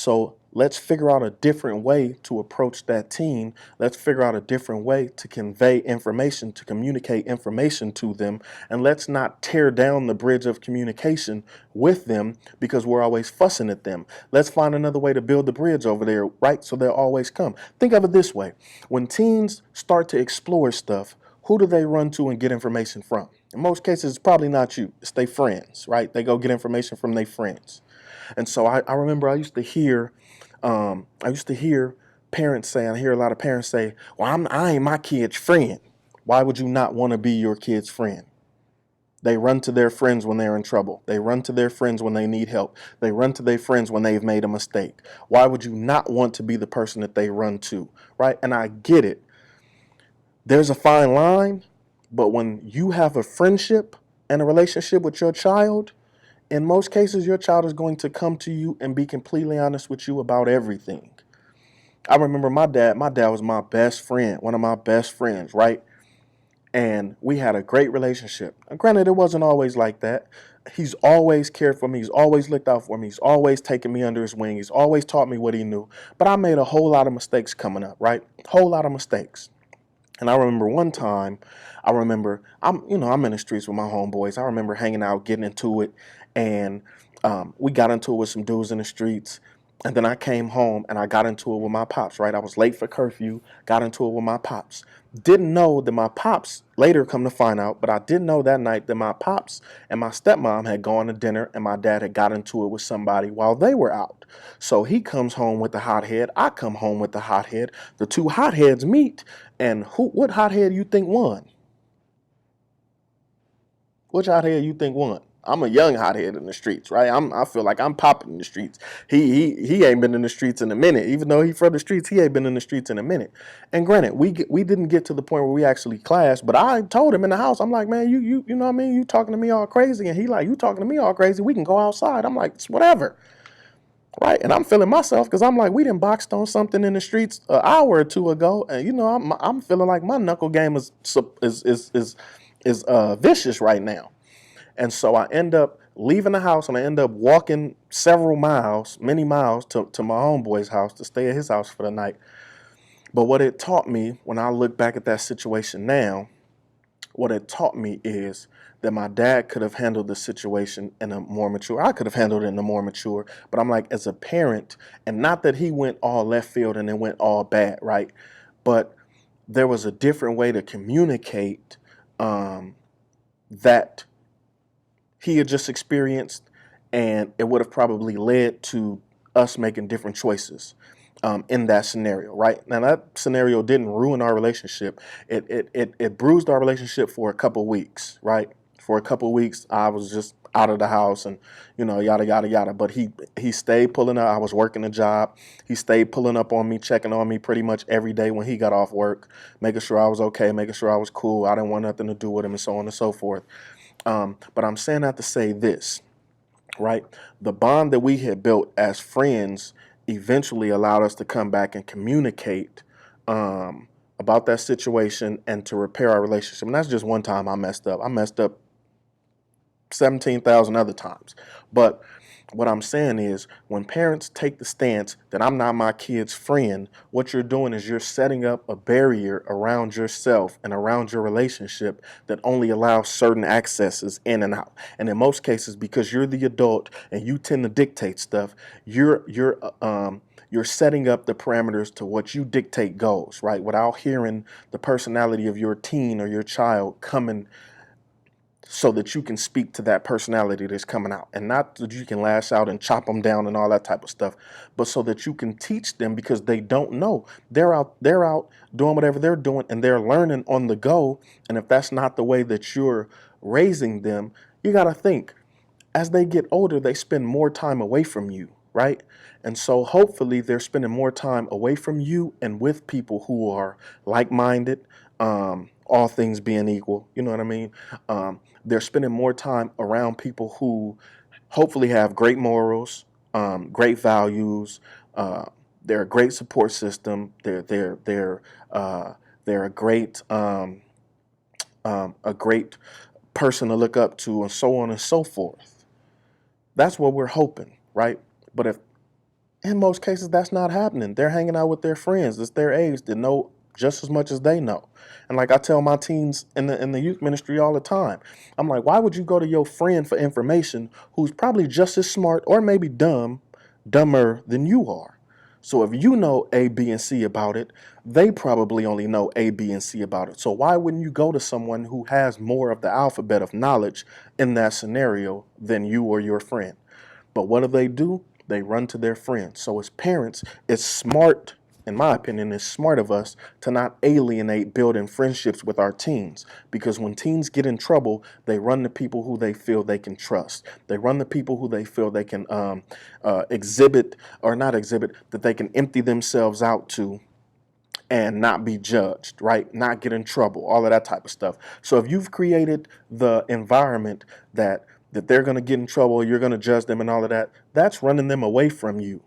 So let's figure out a different way to approach that teen. Let's figure out a different way to convey information, to communicate information to them. And let's not tear down the bridge of communication with them because we're always fussing at them. Let's find another way to build the bridge over there, right? So they'll always come. Think of it this way. When teens start to explore stuff, who do they run to and get information from? In most cases, it's probably not you. It's their friends, right? They go get information from their friends. And so I remember I used to hear parents say, I hear a lot of parents say, well, I ain't my kid's friend. Why would you not want to be your kid's friend? They run to their friends when they're in trouble. They run to their friends when they need help. They run to their friends when they've made a mistake. Why would you not want to be the person that they run to, right? And I get it. There's a fine line, but when you have a friendship and a relationship with your child, in most cases, your child is going to come to you and be completely honest with you about everything. I remember my dad. My dad was my best friend, one of my best friends, right? And we had a great relationship. And granted, it wasn't always like that. He's always cared for me. He's always looked out for me. He's always taken me under his wing. He's always taught me what he knew. But I made a whole lot of mistakes coming up, right? Whole lot of mistakes. And I remember one time, I'm in the streets with my homeboys. I remember hanging out, getting into it, and we got into it with some dudes in the streets. And then I came home and I got into it with my pops, right? I was late for curfew, got into it with my pops. Didn't know that my pops, later come to find out, but I didn't know that night that my pops and my stepmom had gone to dinner and my dad had got into it with somebody while they were out. So he comes home with the hothead. I come home with the hothead. The two hotheads meet, and what hothead you think won? Which hothead you think won? I'm a young hothead in the streets, right? I feel like I'm popping in the streets. He ain't been in the streets in a minute. Even though he from the streets, he ain't been in the streets in a minute. And granted, we didn't get to the point where we actually clashed, but I told him in the house, I'm like, man, you know what I mean? You talking to me all crazy, and he like, you talking to me all crazy? We can go outside. I'm like, it's whatever, right? And I'm feeling myself because I'm like, we done boxed on something in the streets an hour or two ago, and I'm feeling like my knuckle game is vicious right now. And so I end up leaving the house and I end up walking several miles, many miles to my homeboy's house to stay at his house for the night. But what it taught me when I look back at that situation now, what it taught me is that my dad could have handled the situation in a more mature. I could have handled it in a more mature, but I'm like, as a parent, and not that he went all left field and it went all bad, right? But there was a different way to communicate that he had just experienced, and it would have probably led to us making different choices in that scenario, right? Now that scenario didn't ruin our relationship. It bruised our relationship for a couple weeks, right? For a couple weeks, I was just out of the house and yada yada yada. But he stayed pulling up. I was working a job. He stayed pulling up on me, checking on me pretty much every day when he got off work, making sure I was okay, making sure I was cool. I didn't want nothing to do with him, and so on and so forth. But I'm saying that to say this, right? The bond that we had built as friends eventually allowed us to come back and communicate about that situation and to repair our relationship. And that's just one time I messed up. I messed up 17,000 other times. But what I'm saying is when parents take the stance that I'm not my kid's friend, what you're doing is you're setting up a barrier around yourself and around your relationship that only allows certain accesses in and out. And in most cases, because you're the adult and you tend to dictate stuff, you're setting up the parameters to what you dictate goes, right? Without hearing the personality of your teen or your child coming so that you can speak to that personality that's coming out, and not that you can lash out and chop them down and all that type of stuff, but so that you can teach them because they don't know. They're out doing whatever they're doing and they're learning on the go. And if that's not the way that you're raising them, you got to think as they get older, they spend more time away from you, right? And so hopefully they're spending more time away from you and with people who are like-minded, all things being equal, you know what I mean? They're spending more time around people who hopefully have great morals, great values. They're a great support system. They're a great person to look up to, and so on and so forth. That's what we're hoping, right? But if In most cases, that's not happening. They're hanging out with their friends. It's their age that know just as much as they know. And like I tell my teens in the youth ministry all the time, I'm like, why would you go to your friend for information who's probably just as smart or maybe dumber than you are? So if you know A, B, and C about it, they probably only know A, B, and C about it. So why wouldn't you go to someone who has more of the alphabet of knowledge in that scenario than you or your friend? But what do? They run to their friends. So as parents, it's smart, in my opinion, it's smart of us to not alienate building friendships with our teens. Because when teens get in trouble, they run to people who they feel they can trust. They run to people who they feel they can exhibit, or not exhibit, that they can empty themselves out to and not be judged, right? Not get in trouble, all of that type of stuff. So if you've created the environment that they're going to get in trouble, you're going to judge them and all of that, that's running them away from you,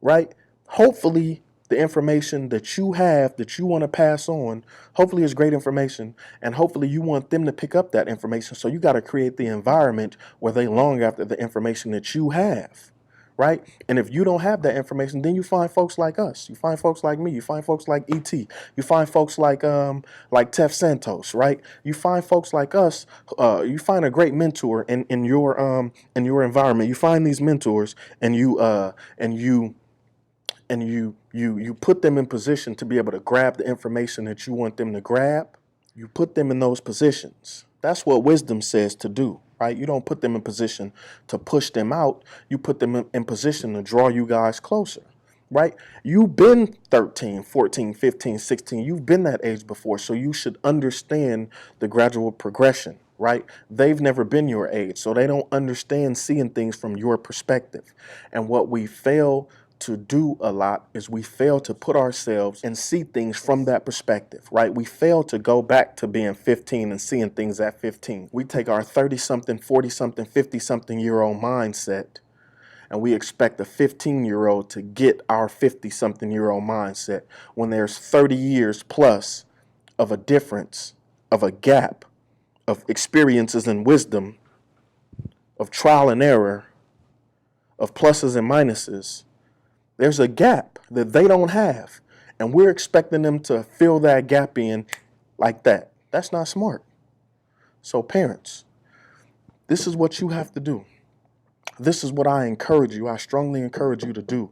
right? Hopefully the information that you have that you want to pass on, hopefully is great information, and hopefully you want them to pick up that information. So you got to create the environment where they long after the information that you have. Right? And if you don't have that information, then you find folks like us. You find folks like me. You find folks like E.T. You find folks like Tef Santos, right? You find folks like us. You find a great mentor in your environment. You find these mentors, and you put them in position to be able to grab the information that you want them to grab. You put them in those positions. That's what wisdom says to do, right? You don't put them in position to push them out. You put them in position to draw you guys closer, right? You've been 13, 14, 15, 16. You've been that age before, so you should understand the gradual progression, right? They've never been your age, so they don't understand seeing things from your perspective. And what we fail to do a lot is we fail to put ourselves and see things from that perspective, right? We fail to go back to being 15 and seeing things at 15. We take our 30-something, 40-something, 50-something year old mindset, and we expect a 15-year-old to get our 50-something year old mindset when there's 30 years plus of a difference, of a gap, of experiences and wisdom, of trial and error, of pluses and minuses. There's a gap that they don't have, and we're expecting them to fill that gap in like that. That's not smart. So parents, this is what you have to do. This is what I strongly encourage you to do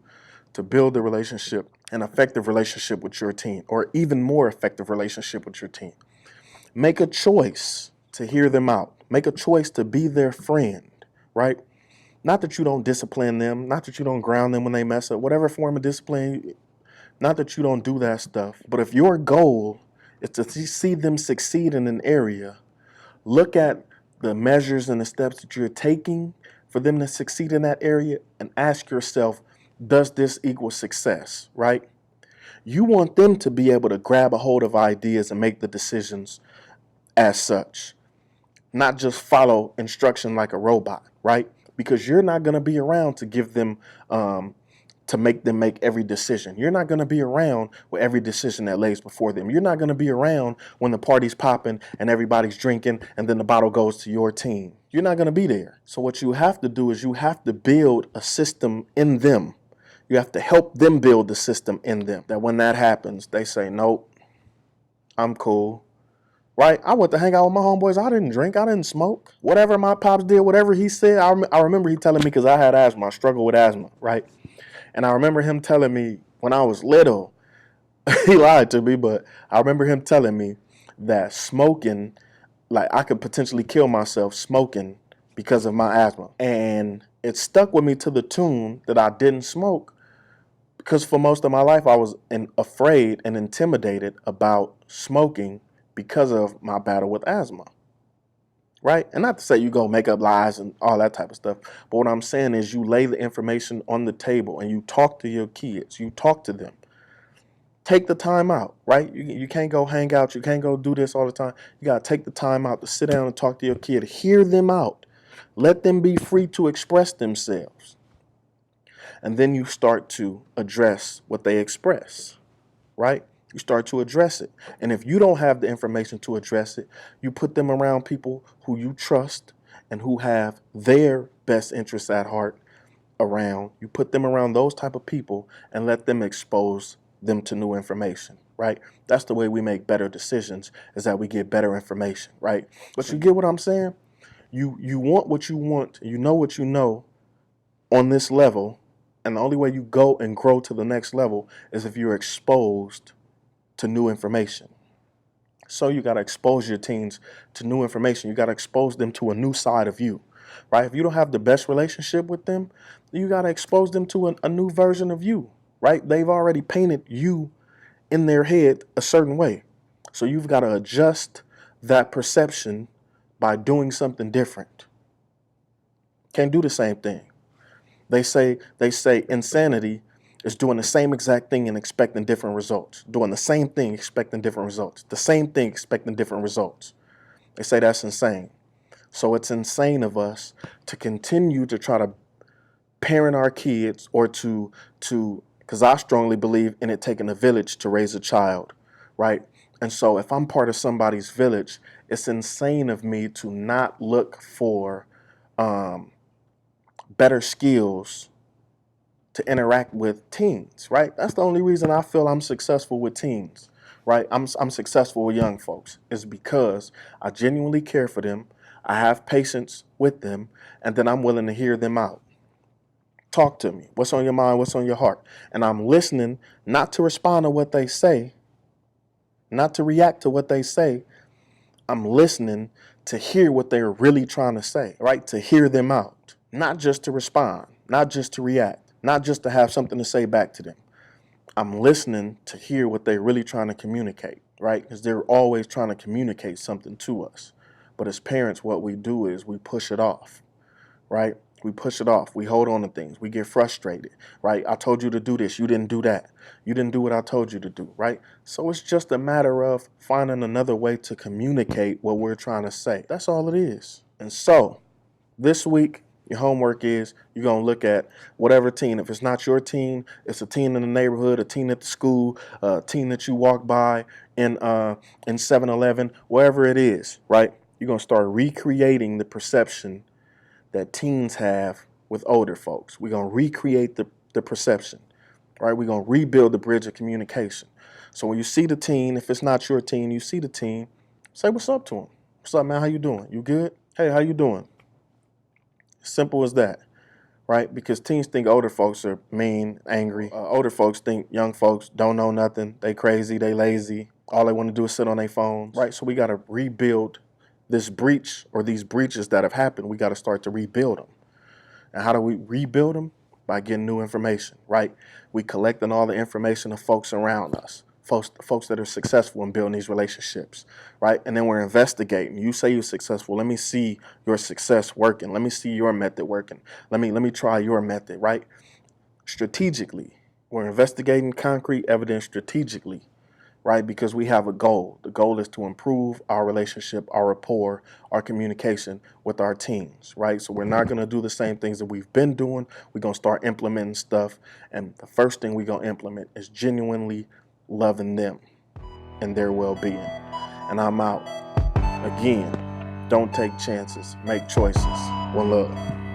to build a relationship, an effective relationship with your teen, or even more effective relationship with your teen. Make a choice to hear them out. Make a choice to be their friend, right? Not that you don't discipline them, not that you don't ground them when they mess up, whatever form of discipline, not that you don't do that stuff. But if your goal is to see them succeed in an area, look at the measures and the steps that you're taking for them to succeed in that area and ask yourself, does this equal success, right? You want them to be able to grab a hold of ideas and make the decisions as such, not just follow instruction like a robot, right? Because you're not going to be around to give them, to make them make every decision. You're not going to be around with every decision that lays before them. You're not going to be around when the party's popping and everybody's drinking and then the bottle goes to your team. You're not going to be there. So what you have to do is you have to build a system in them. You have to help them build the system in them. That when that happens, they say, nope, I'm cool. Right? I went to hang out with my homeboys. I didn't drink. I didn't smoke. Whatever my pops did, whatever he said, I remember he telling me, because I had asthma. I struggled with asthma, right? And I remember him telling me when I was little, he lied to me, but I remember him telling me that smoking, like I could potentially kill myself smoking because of my asthma. And it stuck with me to the tune that I didn't smoke, because for most of my life I was afraid and intimidated about smoking because of my battle with asthma, right? And not to say you go make up lies and all that type of stuff, but what I'm saying is you lay the information on the table and you talk to your kids, you talk to them. Take the time out, right? You can't go hang out, you can't go do this all the time. You got to take the time out to sit down and talk to your kid, hear them out, let them be free to express themselves. And then you start to address what they express, right? You start to address it. And if you don't have the information to address it, you put them around people who you trust and who have their best interests at heart around, you put them around those type of people and let them expose them to new information, right? That's the way we make better decisions, is that we get better information, right? But you get what I'm saying? You want what you want, you know what you know on this level, and the only way you go and grow to the next level is if you're exposed to new information. So you got to expose your teens to new information. You got to expose them to a new side of you, right? If you don't have the best relationship with them, you got to expose them to a new version of you, right? They've already painted you in their head a certain way. So you've got to adjust that perception by doing something different. Can't do the same thing. They say insanity is doing the same exact thing and expecting different results. Doing the same thing, expecting different results. The same thing, expecting different results. They say that's insane. So it's insane of us to continue to try to parent our kids, or to because I strongly believe in it taking a village to raise a child, right? And so if I'm part of somebody's village, it's insane of me to not look for better skills to interact with teens, right? That's the only reason I feel I'm successful with teens, right? I'm successful with young folks is because I genuinely care for them. I have patience with them, and then I'm willing to hear them out. Talk to me. What's on your mind? What's on your heart? And I'm listening, not to respond to what they say, not to react to what they say. I'm listening to hear what they're really trying to say, right? To hear them out, not just to respond, not just to react, not just to have something to say back to them. I'm listening to hear what they're really trying to communicate, right? Because they're always trying to communicate something to us. But as parents, what we do is we push it off, right? We push it off. We hold on to things. We get frustrated, right? I told you to do this. You didn't do that. You didn't do what I told you to do, right? So it's just a matter of finding another way to communicate what we're trying to say. That's all it is. And so this week, your homework is you're going to look at whatever teen. If it's not your teen, it's a teen in the neighborhood, a teen at the school, a teen that you walk by in 7-Eleven, wherever it is, right? You're going to start recreating the perception that teens have with older folks. We're going to recreate the perception, right? We're going to rebuild the bridge of communication. So when you see the teen, if it's not your teen, you see the teen, say what's up to him. What's up, man? How you doing? You good? Hey, how you doing? Simple as that, right? Because teens think older folks are mean, angry. Older folks think young folks don't know nothing. They crazy, they lazy. All they want to do is sit on their phones, right? So we got to rebuild this breach, or these breaches that have happened. We got to start to rebuild them. And how do we rebuild them? By getting new information, right? We collecting all the information of folks around us, folks that are successful in building these relationships, right? And then we're investigating. You say you're successful. Let me see your success working. Let me see your method working. Let me try your method, right? Strategically, we're investigating concrete evidence strategically, right? Because we have a goal. The goal is to improve our relationship, our rapport, our communication with our teens, right? So we're not going to do the same things that we've been doing. We're going to start implementing stuff. And the first thing we're going to implement is genuinely loving them and their well-being. And I'm out. Again, don't take chances. Make choices. One love.